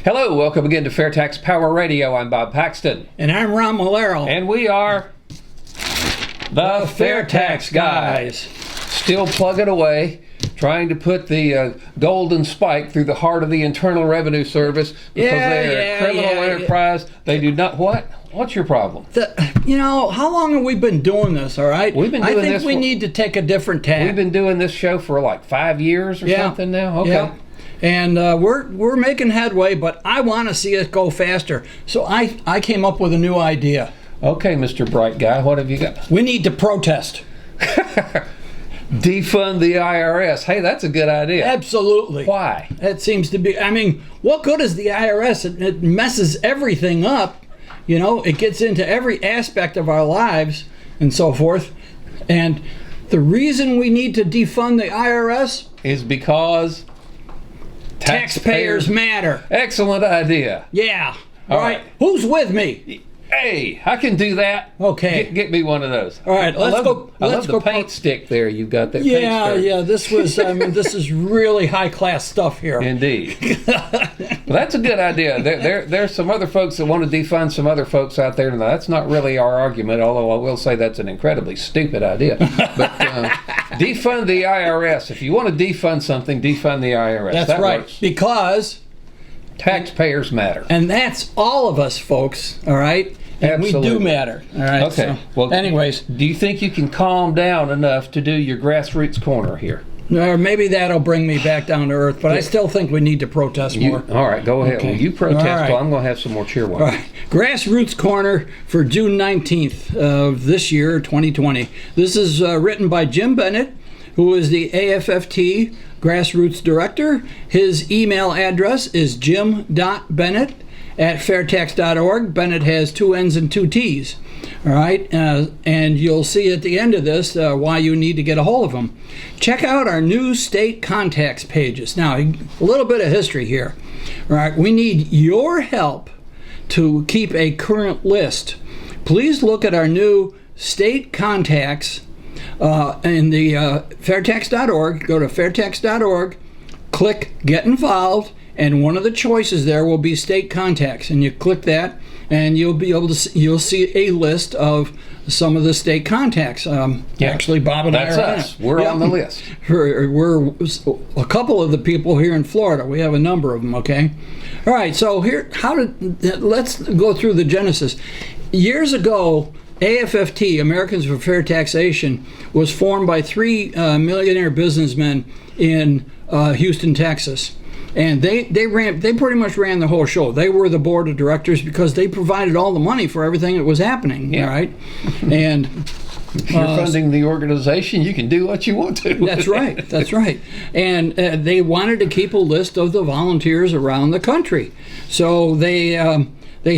Hello, welcome again to FAIRtax Power Radio. I'm Bob Paxton. And I'm Ron Malero. And we are the FAIRtax Guys. Still plugging away, trying to put the golden spike through the heart of the Internal Revenue Service because they're a criminal enterprise. They do not... What? What's your problem? How long have we been doing this, all right? We've been doing this. I think we need to take a different tack. We've been doing this show for like 5 years or something now? Okay. Yeah. And we're making headway, but I want to see it go faster. So I came up with a new idea. Okay, Mr. Bright Guy, what have you got? We need to protest. Defund the IRS. Hey, that's a good idea. Absolutely. Why? It seems to be, what good is the IRS? It messes everything up. It gets into every aspect of our lives and so forth. And the reason we need to defund the IRS is because Taxpayers Matter. Excellent idea. Yeah. All right. Who's with me? Hey, I can do that. Okay. Get me one of those. All right. I love the paint stick there. You've got that. Yeah. This was. This is really high class stuff here. Indeed. Well, that's a good idea. There's some other folks that want to defund some other folks out there. Now, that's not really our argument, although I will say that's an incredibly stupid idea. But defund the IRS. If you want to defund something, defund the IRS. That's right. Works. Because taxpayers matter. And that's all of us, folks. All right. And absolutely. We do matter. All right. Okay. So, well, anyways, do you think you can calm down enough to do your Grassroots Corner here? Or maybe that'll bring me back down to earth, but I still think we need to protest more. All right, go ahead. Okay. Well, you protest, well, I'm going to have some more cheer ones. All right. Grassroots Corner for June 19th of this year, 2020. This is written by Jim Bennett, who is the AFFT Grassroots Director. His email address is jim.bennett@fairtax.org. Bennett has 2 N's and 2 T's. All right, and you'll see at the end of this why you need to get a hold of them. Check out our new state contacts pages. Now, a little bit of history here. All right, we need your help to keep a current list. Please look at our new state contacts in the fairtax.org. Go to fairtax.org, click Get Involved, and one of the choices there will be state contacts, and you click that, and you'll be able to you'll see a list of some of the state contacts. Actually, Bob and I are us. We're on the list. We're a couple of the people here in Florida. We have a number of them. Okay, all right. So let's go through the genesis. Years ago, AFFT, Americans for Fair Taxation, was formed by 3 millionaire businessmen in Houston, Texas. And they pretty much ran the whole show. They were the board of directors because they provided all the money for everything that was happening. Yeah. All right, and if you're funding the organization, you can do what you want to. That's right. That's right. And they wanted to keep a list of the volunteers around the country, so they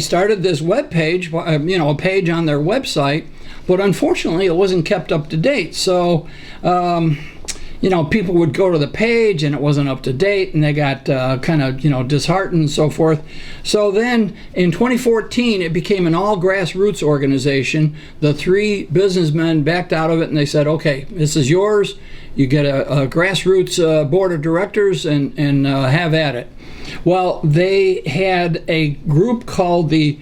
started this web page, a page on their website, but unfortunately it wasn't kept up to date. So. People would go to the page and it wasn't up to date, and they got kind of, disheartened and so forth. So then in 2014, it became an all grassroots organization. The 3 businessmen backed out of it and they said, okay, this is yours. You get a grassroots board of directors and have at it. Well, they had a group called the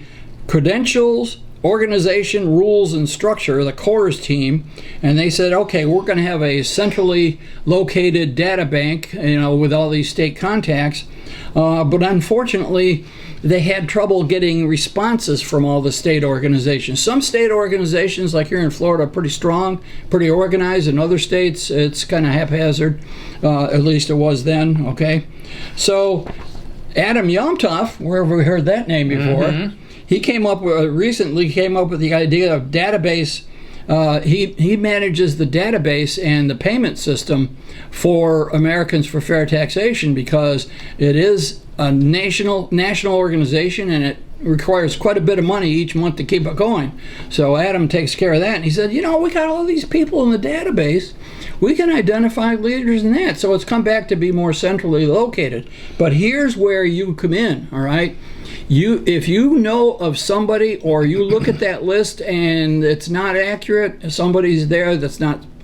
Credentials, Organization, Rules, and Structure, the CORS team, and they said, okay, we're going to have a centrally located data bank, with all these state contacts, but unfortunately, they had trouble getting responses from all the state organizations. Some state organizations, like here in Florida, are pretty strong, pretty organized. In other states, it's kind of haphazard, at least it was then, okay? So, Adam Yomtov, wherever we heard that name before, he recently came up with the idea of database. He manages the database and the payment system for Americans for Fair Taxation because it is a national organization and it requires quite a bit of money each month to keep it going. So Adam takes care of that, and he said, we got all these people in the database. We can identify leaders in that. So it's come back to be more centrally located. But here's where you come in, all right? If you know of somebody, or you look at that list and it's not accurate, somebody's there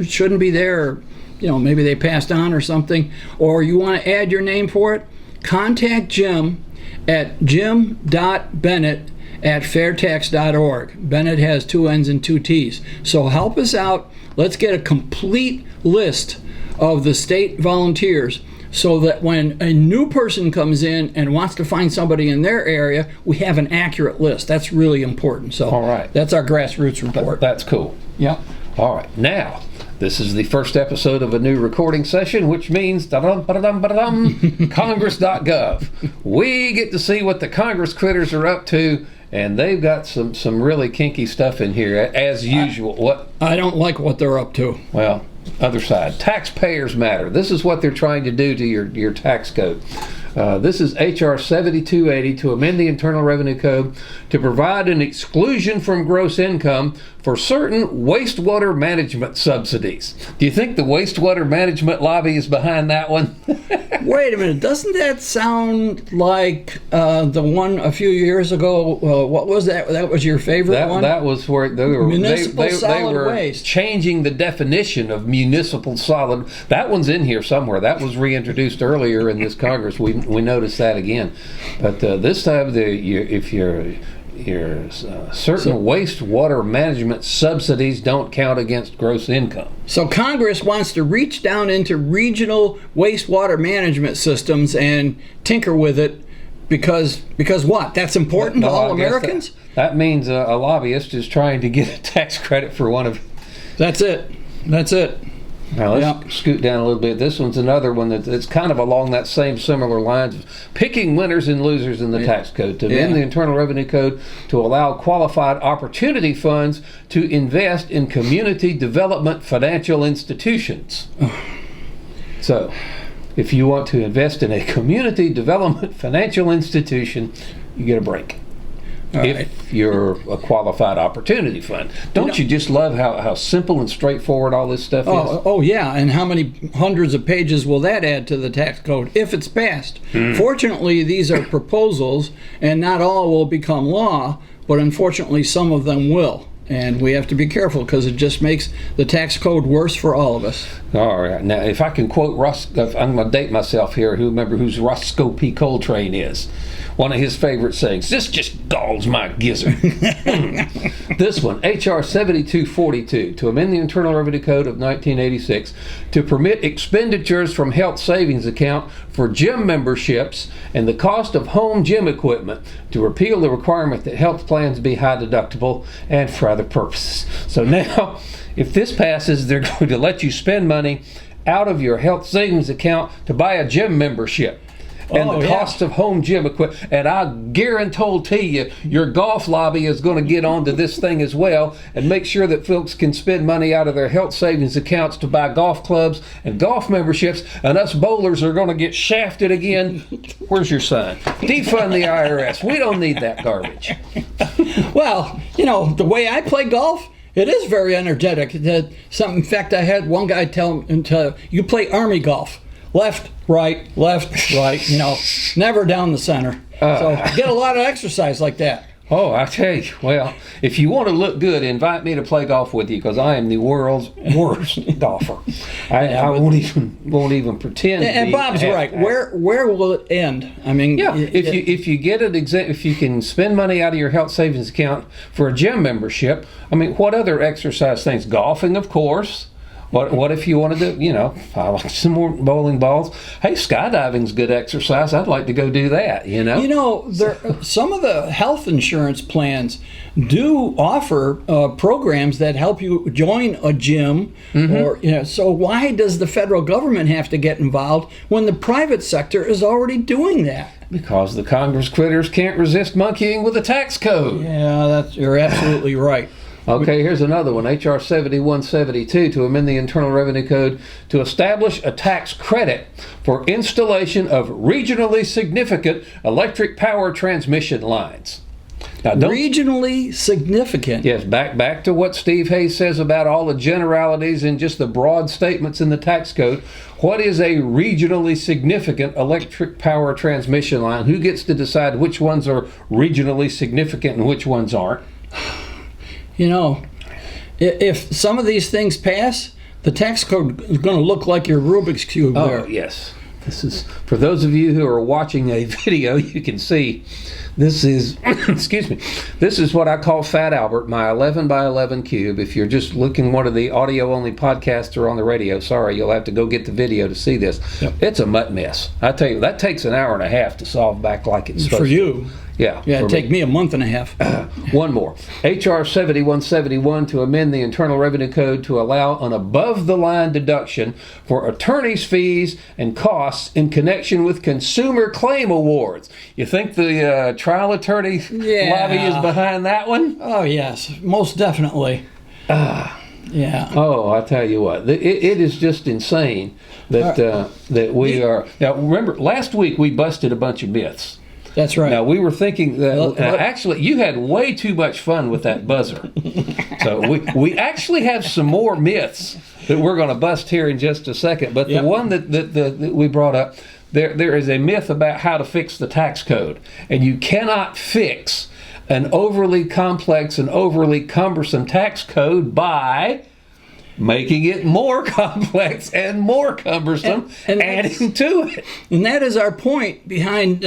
shouldn't be there, or maybe they passed on or something, or you want to add your name for it, contact Jim at jim.bennett@fairtax.org. Bennett has 2 N's and 2 T's. So help us out. Let's get a complete list of the state volunteers so that when a new person comes in and wants to find somebody in their area, we have an accurate list. That's really important. So all right. That's our grassroots report. That's cool. Yeah. All right. Now, this is the first episode of a new recording session, which means congress.gov. We get to see what the Congress critters are up to, and they've got some really kinky stuff in here, as usual. What? I don't like what they're up to. Well, other side. Taxpayers Matter. This is what they're trying to do to your tax code. This is H.R. 7280 to amend the Internal Revenue Code to provide an exclusion from gross income for certain wastewater management subsidies. Do you think the wastewater management lobby is behind that one? Wait a minute. Doesn't that sound like the one a few years ago? What was that? That was your favorite one? That was where they were, municipal solid they were waste. Changing the definition of municipal solid. That one's in here somewhere. That was reintroduced earlier in this Congress. We noticed that again. But this time, if your certain wastewater management subsidies don't count against gross income. So Congress wants to reach down into regional wastewater management systems and tinker with it because what? That's important to all Americans? That means a lobbyist is trying to get a tax credit for one of... That's it. Now let's scoot down a little bit. This one's another one that's kind of along that similar lines of picking winners and losers in the tax code. To amend the Internal Revenue Code to allow qualified opportunity funds to invest in community development financial institutions. So, if you want to invest in a community development financial institution, you get a break. If you're a qualified opportunity fund. Don't you just love how simple and straightforward all this stuff is? Oh, yeah. And how many hundreds of pages will that add to the tax code if it's passed? Fortunately, these are proposals, and not all will become law, but unfortunately, some of them will. And we have to be careful because it just makes the tax code worse for all of us. All right. Now, if I can quote I'm going to date myself here. Remember who's Roscoe P. Coltrane is. One of his favorite sayings, this just galls my gizzard. This one, H.R. 7242, to amend the Internal Revenue Code of 1986 to permit expenditures from health savings account for gym memberships and the cost of home gym equipment, to repeal the requirement that health plans be high deductible, and for other purposes. So now, if this passes, they're going to let you spend money out of your health savings account to buy a gym membership. And the cost of home gym equipment. And I guarantee you, your golf lobby is going to get onto this thing as well and make sure that folks can spend money out of their health savings accounts to buy golf clubs and golf memberships, and us bowlers are going to get shafted again. Where's your sign? Defund the IRS. We don't need that garbage. Well, the way I play golf, it is very energetic. In fact, I had one guy tell me, you play Army golf. Left, right, never down the center. So get a lot of exercise like that. Oh, I tell you, well, if you want to look good, invite me to play golf with you, because I am the world's worst golfer. I won't even pretend. And Bob's right. Where will it end? I mean, if you get it if you can spend money out of your health savings account for a gym membership, I mean, what other exercise things? Golfing, of course. What if you wanted to, like some more bowling balls? Hey, skydiving's good exercise. I'd like to go do that, Some of the health insurance plans do offer programs that help you join a gym. So why does the federal government have to get involved when the private sector is already doing that? Because the Congress critters can't resist monkeying with the tax code. Yeah, you're absolutely right. Okay, here's another one, H.R. 7172, to amend the Internal Revenue Code to establish a tax credit for installation of regionally significant electric power transmission lines. Now, regionally significant? Yes, back to what Steve Hayes says about all the generalities and just the broad statements in the tax code. What is a regionally significant electric power transmission line? Who gets to decide which ones are regionally significant and which ones aren't? If some of these things pass, the tax code is going to look like your Rubik's Cube there. Oh, yes. This is, for those of you who are watching a video, you can see this is, excuse me, this is what I call Fat Albert, my 11 by 11 cube. If you're just looking one of the audio-only podcasts or on the radio, sorry, you'll have to go get the video to see this. Yep. It's a mutt mess. I tell you, that takes an hour and a half to solve back like it's supposed for you. To. Yeah, it'd take me a month and a half. One more. H.R. 7171 to amend the Internal Revenue Code to allow an above-the-line deduction for attorney's fees and costs in connection with consumer claim awards. You think the trial attorney lobby is behind that one? Oh, yes, most definitely. Yeah. Oh, I tell you what, it is just insane that that we are. Now, remember, last week we busted a bunch of myths. That's right. Now, we were thinking that, actually, you had way too much fun with that buzzer. So we actually have some more myths that we're going to bust here in just a second. But the one that we brought up, there is a myth about how to fix the tax code. And you cannot fix an overly complex and overly cumbersome tax code by making it more complex and more cumbersome, and adding to it. And that is our point behind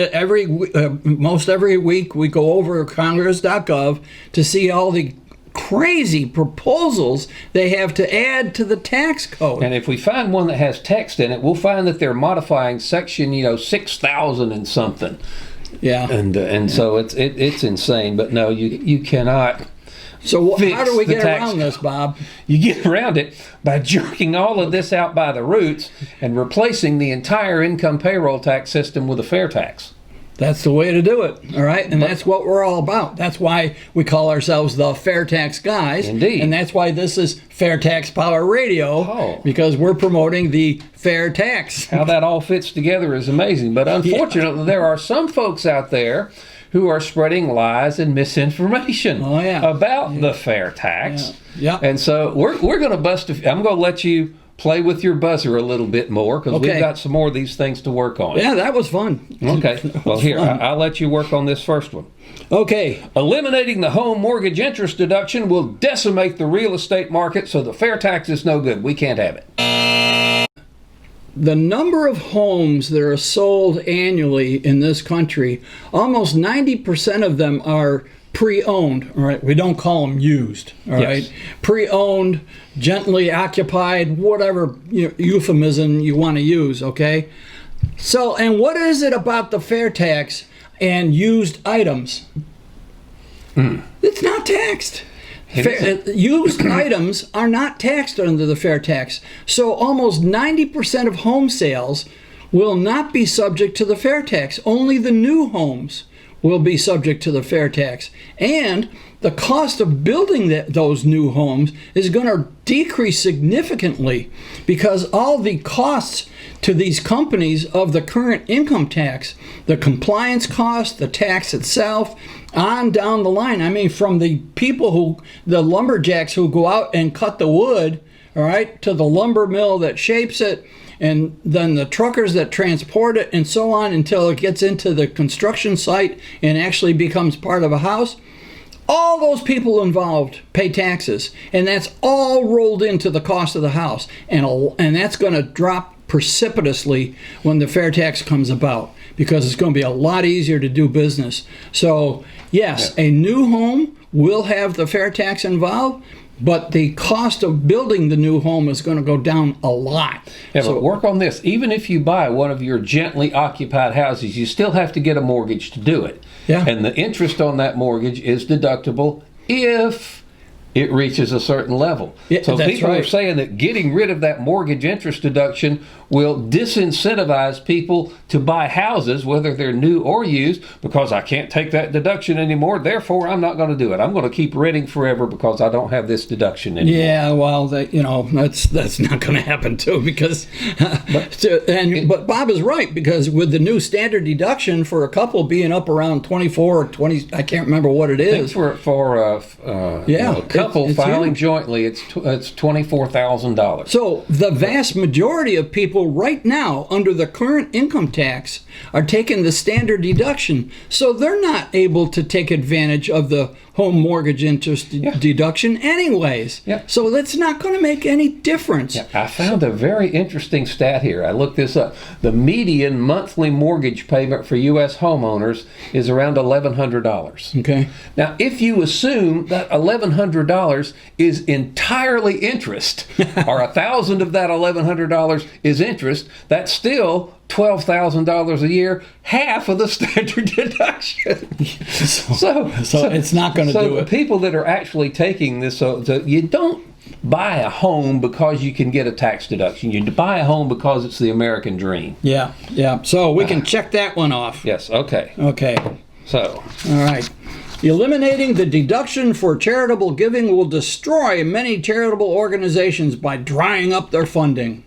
most every week we go over congress.gov to see all the crazy proposals they have to add to the tax code. And if we find one that has text in it, we'll find that they're modifying section 6,000 and something. Yeah. And so it's insane. But no, you cannot. So how do we get around this, Bob? You get around it by jerking all of this out by the roots and replacing the entire income payroll tax system with a fair tax. That's the way to do it, all right? And that's what we're all about. That's why we call ourselves the FAIRtax Guys. Indeed. And that's why this is FAIRtax Power Radio, because we're promoting the fair tax. How that all fits together is amazing. But unfortunately, there are some folks out there who are spreading lies and misinformation about the fair tax. Yeah. And so we're going to bust I'm going to let you play with your buzzer a little bit more, because we've got some more of these things to work on. Yeah, that was fun. Okay. Well, here, I'll let you work on this first one. Okay. Eliminating the home mortgage interest deduction will decimate the real estate market, so the fair tax is no good. We can't have it. The number of homes that are sold annually in this country, almost 90% of them are pre-owned, all right? We don't call them used, all right? Pre-owned, gently occupied, whatever euphemism you want to use, okay? So, and what is it about the fair tax and used items? It's not taxed. Used items are not taxed under the fair tax. So almost 90% of home sales will not be subject to the fair tax. Only the new homes will be subject to the fair tax. And the cost of building those new homes is going to decrease significantly, because all the costs to these companies of the current income tax, the compliance cost, the tax itself, on down the line. I mean, from the people the lumberjacks who go out and cut the wood, all right, to the lumber mill that shapes it, and then the truckers that transport it, and so on until it gets into the construction site and actually becomes part of a house. All those people involved pay taxes, and that's all rolled into the cost of the house, and that's going to drop precipitously when the fair tax comes about, because it's going to be a lot easier to do business. So yes, a new home will have the fair tax involved, but the cost of building the new home is going to go down a lot. Yeah, so, but work on this. Even if you buy one of your gently occupied houses, you still have to get a mortgage to do it. Yeah. And the interest on that mortgage is deductible if it reaches a certain level. Yeah, so people are saying that getting rid of that mortgage interest deduction will disincentivize people to buy houses, whether they're new or used, because I can't take that deduction anymore, therefore I'm not going to do it. I'm going to keep renting forever because I don't have this deduction anymore. Yeah, well, that's not going to happen too, because but Bob is right, because with the new standard deduction for a couple being up around 24 or 20, I can't remember what it is. I think for couple it's filing huge. jointly, it's $24,000. So the vast majority of people right now under the current income tax are taking the standard deduction, so they're not able to take advantage of the home mortgage interest deduction anyways. Yeah. So that's not going to make any difference. Yeah, I found a very interesting stat here. I looked this up. The median monthly mortgage payment for U.S. homeowners is around $1,100. Okay. Now, if you assume that $1,100 is entirely interest, or $1,000 of that $1,100 is interest, that's still $12,000 a year, half of the standard deduction. So it's not going to do it. People that are actually taking this, so you don't buy a home because you can get a tax deduction. You buy a home because it's the American dream. Yeah. So we can check that one off. Yes. Okay. Okay. So. All right. Eliminating the deduction for charitable giving will destroy many charitable organizations by drying up their funding.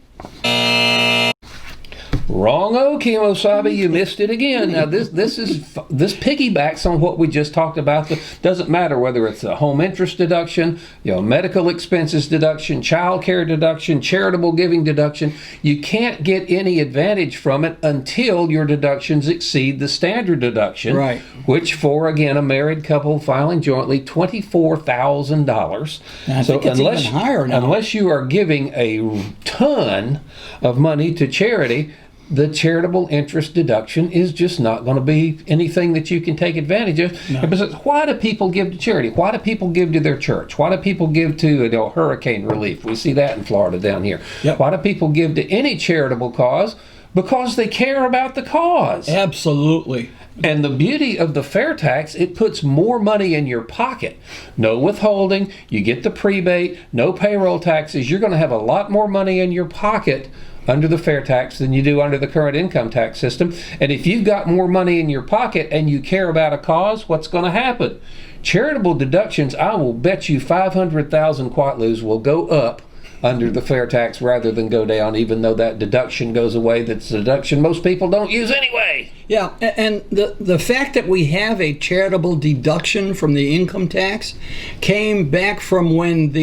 Wrong-o, Kimosabe, you missed it again. Now this piggybacks on what we just talked about. Doesn't matter whether it's a home interest deduction, medical expenses deduction, child care deduction, charitable giving deduction. You can't get any advantage from it until your deductions exceed the standard deduction, right? Which for again a married couple filing jointly, $24,000. I think it's even higher now. Unless you are giving a ton of money to charity, the charitable interest deduction is just not going to be anything that you can take advantage of. No. Because why do people give to charity? Why do people give to their church? Why do people give to hurricane relief? We see that in Florida down here. Yep. Why do people give to any charitable cause? Because they care about the cause. Absolutely. And the beauty of the fair tax, it puts more money in your pocket. No withholding, you get the prebate, no payroll taxes. You're going to have a lot more money in your pocket under the fair tax than you do under the current income tax system. And if you've got more money in your pocket and you care about a cause, what's going to happen? Charitable deductions, I will bet you 500,000 Quatlus will go up under the fair tax rather than go down, even though that deduction goes away. That's a deduction most people don't use anyway. Yeah, and the fact that we have a charitable deduction from the income tax came back from when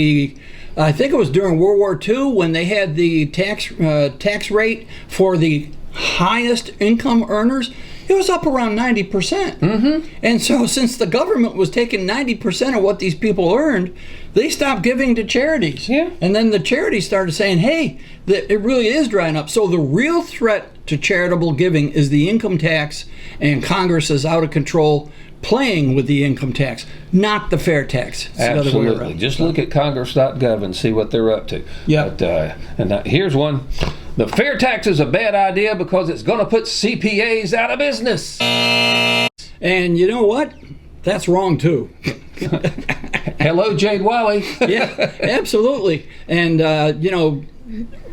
I think it was during World War II when they had the tax rate for the highest income earners. It was up around 90%. Mm-hmm. And so since the government was taking 90% of what these people earned, they stopped giving to charities. Yeah. And then the charities started saying, hey, it really is drying up. So the real threat to charitable giving is the income tax, and Congress is out of control playing with the income tax, not the fair tax. It's absolutely. Just look at congress.gov and see what they're up to. Yeah. Here's one. The fair tax is a bad idea because it's going to put CPAs out of business. And you know what? That's wrong too. Hello, Jade Wiley. Yeah, absolutely. And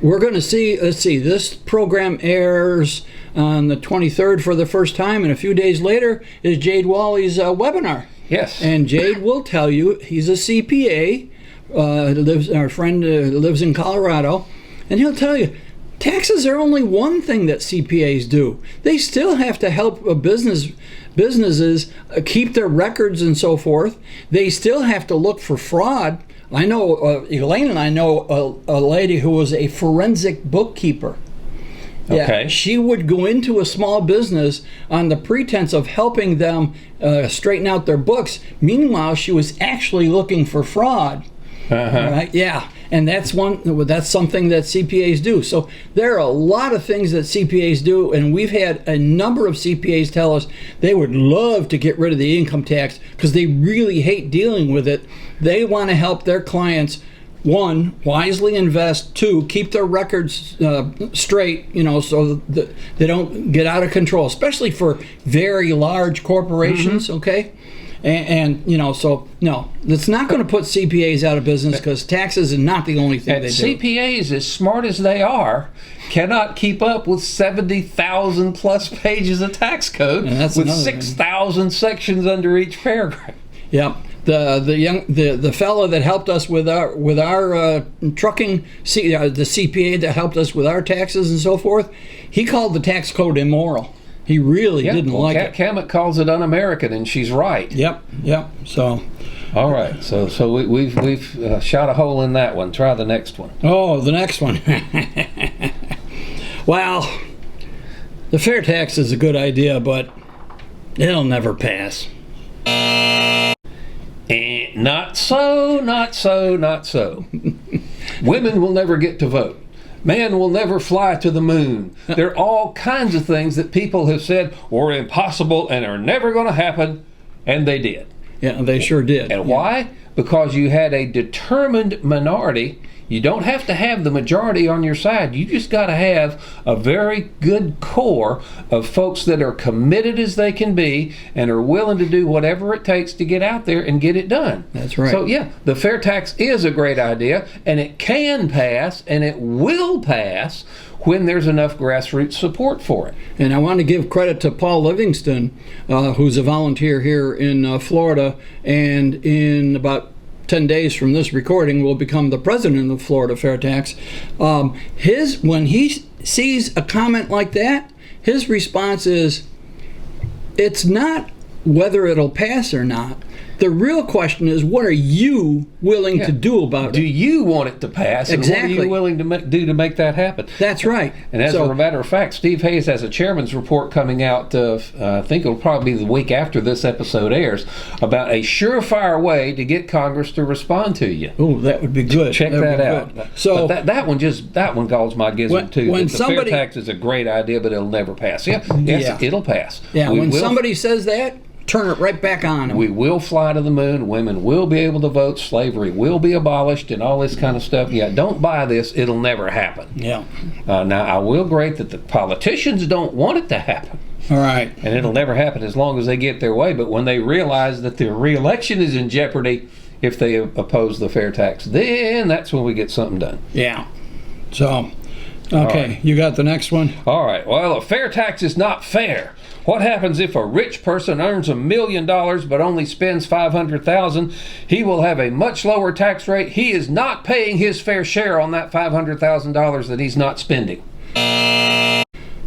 we're going to see. Let's see. This program airs on the 23rd for the first time, and a few days later is Jade Wiley's webinar. Yes. And Jade will tell you he's a CPA. Our friend lives in Colorado, and he'll tell you taxes are only one thing that CPAs do. They still have to help businesses keep their records and so forth. They still have to look for fraud. I know Elaine and I know a lady who was a forensic bookkeeper. Yeah, okay. She would go into a small business on the pretense of helping them straighten out their books. Meanwhile, she was actually looking for fraud. Uh-huh. Right? Yeah, and that's something that CPAs do. So there are a lot of things that CPAs do, and we've had a number of CPAs tell us they would love to get rid of the income tax because they really hate dealing with it. They want to help their clients, one, wisely invest, two, keep their records straight, so that they don't get out of control, especially for very large corporations, okay? And so no, it's not going to put CPAs out of business because taxes is not the only thing they do. CPAs, as smart as they are, cannot keep up with 70,000 plus pages of tax code with 6,000 sections under each paragraph. Yep. The fellow that helped us with our trucking, the CPA that helped us with our taxes and so forth, he called the tax code immoral. He really didn't like it. Kamek calls it un-American, and she's right. Yep. So, All right, so we've shot a hole in that one. Try the next one. Oh, the next one. Well, the fair tax is a good idea, but it'll never pass. Not so, not so, not so. Women will never get to vote. Man will never fly to the moon. There are all kinds of things that people have said were impossible and are never going to happen, and they did. Yeah, they sure did. And why? Because you had a determined minority. You don't have to have the majority on your side. You just got to have a very good core of folks that are committed as they can be and are willing to do whatever it takes to get out there and get it done. That's right. So yeah, the fair tax is a great idea, and it can pass, and it will pass when there's enough grassroots support for it. And I want to give credit to Paul Livingston, who's a volunteer here in Florida, and in about 10 days from this recording will become the president of Florida FAIRtax. When he sees a comment like that, his response is, it's not whether it'll pass or not. The real question is, what are you willing to do about it? Do you want it to pass? Exactly. And what are you willing to do to make that happen? That's right. And as a matter of fact, Steve Hayes has a chairman's report coming out, I think it'll probably be the week after this episode airs, about a surefire way to get Congress to respond to you. Oh, that would be good. Check that out. Good. So but that one galls my gizzard too. When the fair tax is a great idea, but it'll never pass. Yes, it'll pass. Yeah, when somebody says that, turn it right back on. We will fly to the moon. Women will be able to vote. Slavery will be abolished, and all this kind of stuff. Yeah, don't buy this. It'll never happen. Yeah. Now, I will grant that the politicians don't want it to happen. All right. And it'll never happen as long as they get their way. But when they realize that their re-election is in jeopardy if they oppose the fair tax, then that's when we get something done. Yeah. So, okay, right. You got the next one? All right. Well, a fair tax is not fair. What happens if a rich person earns $1 million but only spends $500,000? He will have a much lower tax rate. He is not paying his fair share on that $500,000 that he's not spending.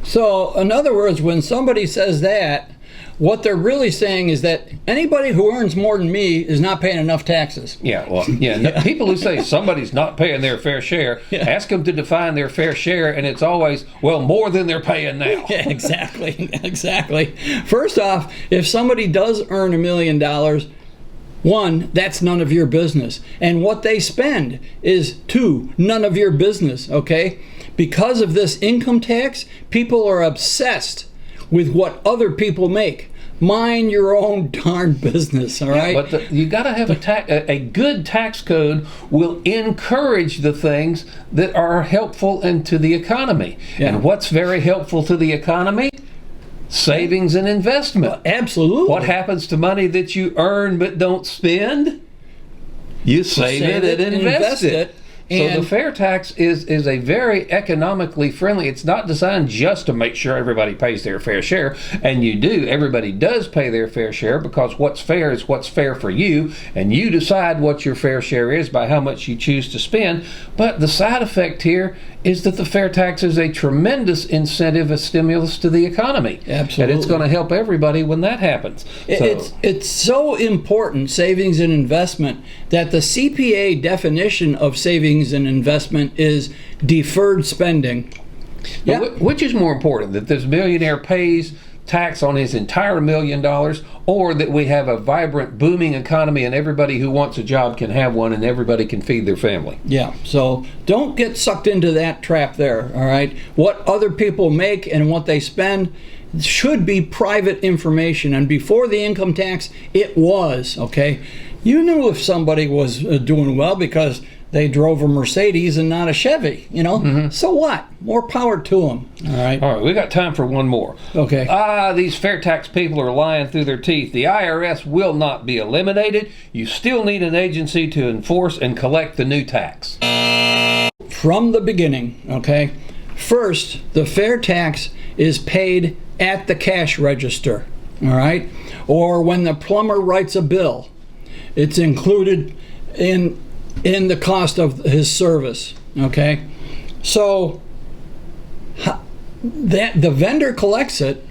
So, in other words, when somebody says that, what they're really saying is that anybody who earns more than me is not paying enough taxes. Yeah, well, yeah. People who say somebody's not paying their fair share, ask them to define their fair share, and it's always, well, more than they're paying now. Yeah, exactly. First off, if somebody does earn $1 million, one, that's none of your business. And what they spend is, two, none of your business, okay? Because of this income tax, people are obsessed with what other people make. Mind your own darn business, all right? But you got to have a good tax code will encourage the things that are helpful to the economy. Yeah. And what's very helpful to the economy? Savings and investment. Absolutely. What happens to money that you earn but don't spend? You save it and invest it. So the fair tax is a very economically friendly. It's not designed just to make sure everybody pays their fair share, and you do. Everybody does pay their fair share because what's fair is what's fair for you, and you decide what your fair share is by how much you choose to spend. But the side effect here is that the fair tax is a tremendous incentive, a stimulus to the economy. Absolutely. And it's going to help everybody when that happens. It's so important, savings and investment, that the CPA definition of savings and investment is deferred spending. Yep. Which is more important, that this millionaire pays tax on his entire $1 million, or that we have a vibrant, booming economy and everybody who wants a job can have one and everybody can feed their family? Yeah, so don't get sucked into that trap there, all right? What other people make and what they spend should be private information, and before the income tax, it was, okay? You knew if somebody was doing well because they drove a Mercedes and not a Chevy, you know? Mm-hmm. So what? More power to them. All right, we got time for one more. Okay. These fair tax people are lying through their teeth. The IRS will not be eliminated. You still need an agency to enforce and collect the new tax. From the beginning, okay? First, the fair tax is paid at the cash register, all right? Or when the plumber writes a bill, it's included in the cost of his service, okay? So that the vendor collects it,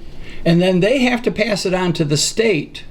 and then they have to pass it on to the state,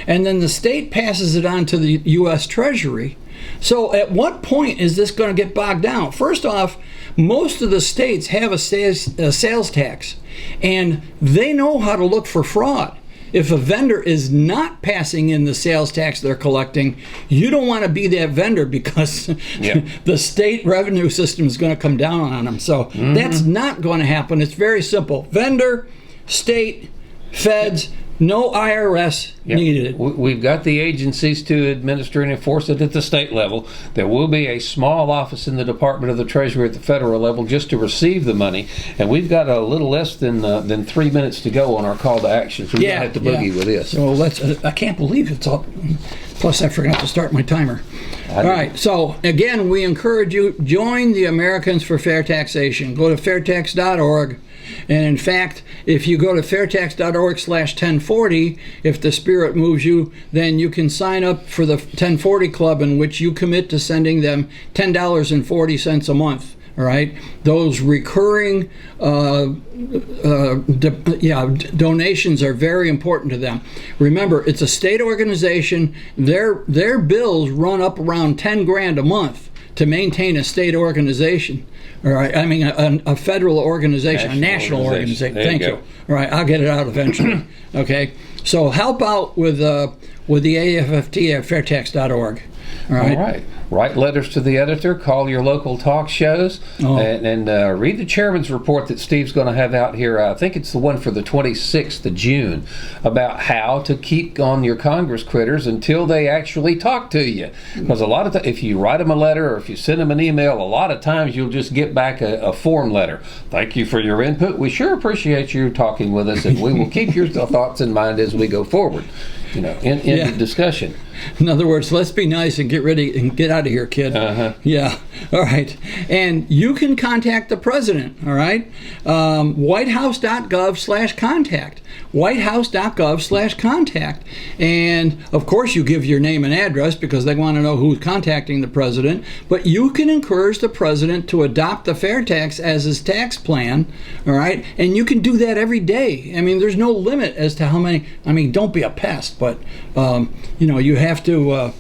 and then the state passes it on to the U.S. Treasury. So at what point is this going to get bogged down? First off, most of the states have a sales tax, and they know how to look for fraud. If a vendor is not passing in the sales tax they're collecting, you don't want to be that vendor because the state revenue system is going to come down on them. So that's not going to happen. It's very simple. Vendor, state, feds, no IRS needed. We've got the agencies to administer and enforce it at the state level. There will be a small office in the Department of the Treasury at the federal level just to receive the money. And we've got a little less than 3 minutes to go on our call to action. So we're going to have to boogie with this. So I can't believe it's all. Plus, I forgot to start my timer. All right. So again, we encourage you, join the Americans for Fair Taxation. Go to fairtax.org. And in fact, if you go to fairtax.org/1040, if the spirit moves you, then you can sign up for the 1040 Club, in which you commit to sending them $10.40 a month. All right, those recurring donations are very important to them. Remember, it's a state organization. Their bills run up around $10,000 a month to maintain a state organization. All right, I mean a federal organization, a national organization. Thank you. All right, I'll get it out eventually. Okay, so help out with the AFFT at fairtax.org. All right. Write letters to the editor, call your local talk shows, and read the chairman's report that Steve's going to have out here. I think it's the one for the 26th of June, about how to keep on your Congress critters until they actually talk to you. Because a lot of if you write them a letter or if you send them an email, a lot of times you'll just get back a form letter. Thank you for your input. We sure appreciate you talking with us, and we will keep your thoughts in mind as we go forward. In the discussion. In other words, let's be nice and get ready and get out of here, kid. Yeah. All right. And you can contact the president. All right. Whitehouse.gov/contact. Whitehouse.gov/contact. And of course, you give your name and address because they want to know who's contacting the president. But you can encourage the president to adopt the FAIRtax as his tax plan. All right. And you can do that every day. I mean, there's no limit as to how many. I mean, don't be a pest, but you have to.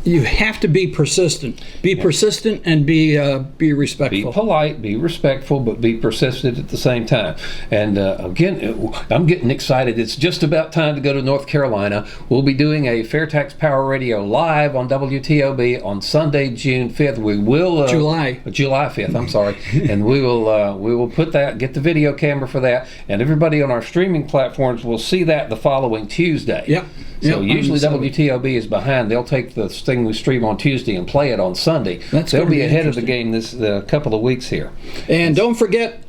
You have to be persistent. Be persistent and be respectful. Be polite, be respectful, but be persistent at the same time. And again, I'm getting excited. It's just about time to go to North Carolina. We'll be doing a FAIRtax Power Radio live on WTOB on Sunday, June 5th. We will July 5th. I'm sorry, and we will put that, get the video camera for that, and everybody on our streaming platforms will see that the following Tuesday. Yep. So usually WTOB is behind. They'll take the thing we stream on Tuesday and play it on Sunday. They'll be ahead of the game this couple of weeks here. And don't forget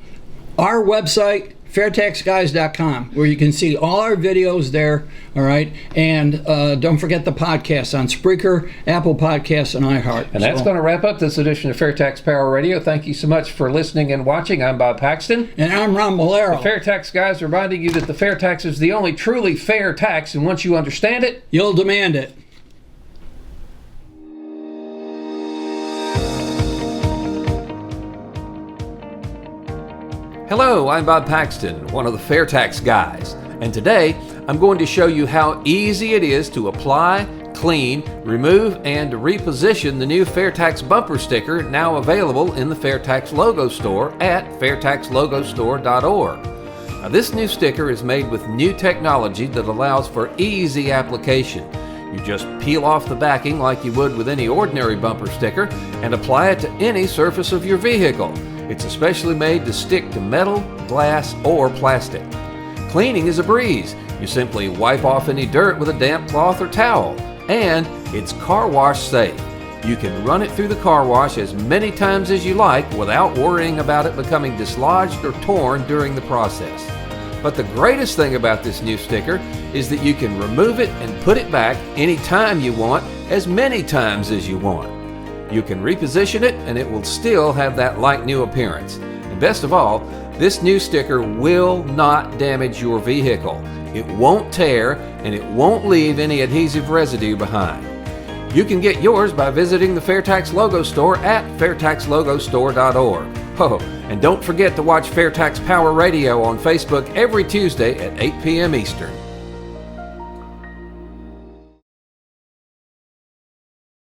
our website, FAIRtaxGuys.com, where you can see all our videos there. All right, and don't forget the podcasts on Spreaker, Apple Podcasts, and iHeart. And that's going to wrap up this edition of FAIRtax Power Radio. Thank you so much for listening and watching. I'm Bob Paxton. And I'm Ron Bolero. The FAIRtax Guys reminding you that the fair tax is the only truly fair tax, and once you understand it, you'll demand it. Hello, I'm Bob Paxton, one of the FAIRtax Guys, and today I'm going to show you how easy it is to apply, clean, remove, and reposition the new FAIRtax bumper sticker now available in the FAIRtax Logo Store at fairtaxlogostore.org. Now, this new sticker is made with new technology that allows for easy application. You just peel off the backing like you would with any ordinary bumper sticker and apply it to any surface of your vehicle. It's especially made to stick to metal, glass, or plastic. Cleaning is a breeze. You simply wipe off any dirt with a damp cloth or towel. And it's car wash safe. You can run it through the car wash as many times as you like without worrying about it becoming dislodged or torn during the process. But the greatest thing about this new sticker is that you can remove it and put it back anytime you want, as many times as you want. You can reposition it and it will still have that like new appearance. And best of all, this new sticker will not damage your vehicle. It won't tear and it won't leave any adhesive residue behind. You can get yours by visiting the FAIRtax Logo Store at fairtaxlogostore.org. Oh, and don't forget to watch FAIRtax Power Radio on Facebook every Tuesday at 8 p.m. Eastern.